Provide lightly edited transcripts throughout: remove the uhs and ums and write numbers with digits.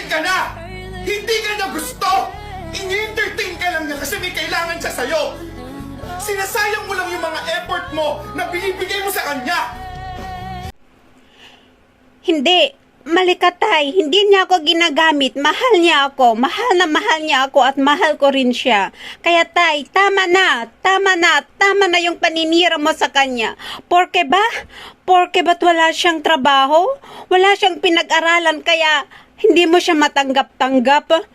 Tumigil ka na! Hindi ka na gusto! Ini-entertain ka lang niya kasi may kailangan siya sa'yo! Sinasayang mo lang yung mga effort mo na binibigay mo sa kanya! Hindi. Mali ka, Tay. Hindi niya ako ginagamit. Mahal niya ako. Mahal niya ako at mahal ko rin siya. Kaya, Tay, tama na. Tama na. Tama na yung paninira mo sa kanya. Porke ba? Porke ba't wala siyang trabaho? Wala siyang pinag-aralan kaya hindi mo siya matanggap-tanggap?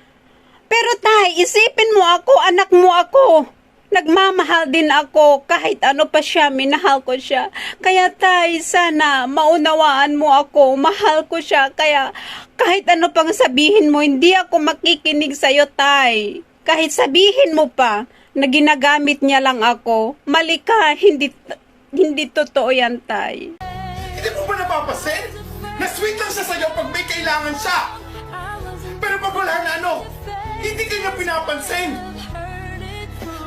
Pero, Tay, isipin mo ako, anak mo ako. Nagmamahal din ako kahit ano pa siya, minahal ko siya. Kaya Tay, sana maunawaan mo ako, mahal ko siya. Kaya kahit ano pang sabihin mo, hindi ako makikinig sa'yo, Tay. Kahit sabihin mo pa na ginagamit niya lang ako, mali ka, hindi totoo yan, Tay. Hindi mo ba napapasin? Na sweet lang siya sa'yo pag may kailangan siya! Pero pag wala na hindi ka niya pinapansin!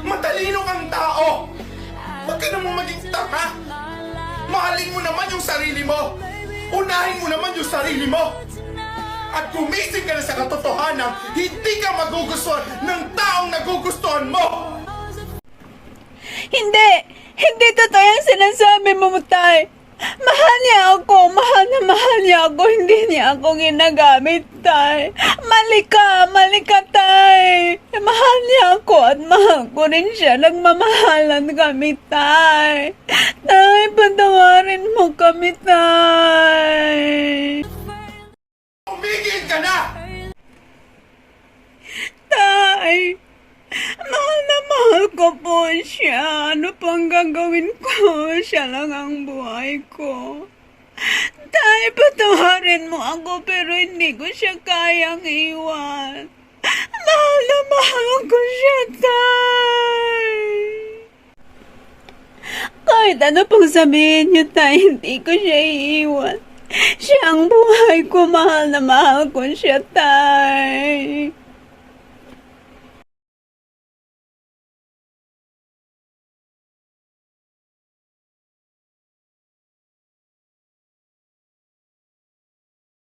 Matalino kang tao! Huwag ka namang maging tanga! Mahalin mo naman yung sarili mo! Unahin mo naman yung sarili mo! At gumising ka na sa katotohanan, hindi ka magugustuhan ng taong nagugustuhan mo! Hindi! Hindi totoo yung sinasabi mo, Tay. Mahal niya ako. Mahal niya ako. Hindi niya ako ginagamit, Tay. Mali ka, Tay. Mahal niya ako at mahal ko rin siya. Nagmamahalan kami, Tay. Tay, patawarin mo kami, Tay. Tumigil ka na! Tay, mahal ko po siya. Ano pang gagawin ko? Siya lang ang buhay ko. Tay, patawarin mo ako pero hindi ko siya kayang iwan. Mahal ko siya, Tay. Kahit ano pang sabihin niyo, Tay, hindi ko siya iiwan. Siya ang buhay ko. Mahal ko siya, Tay.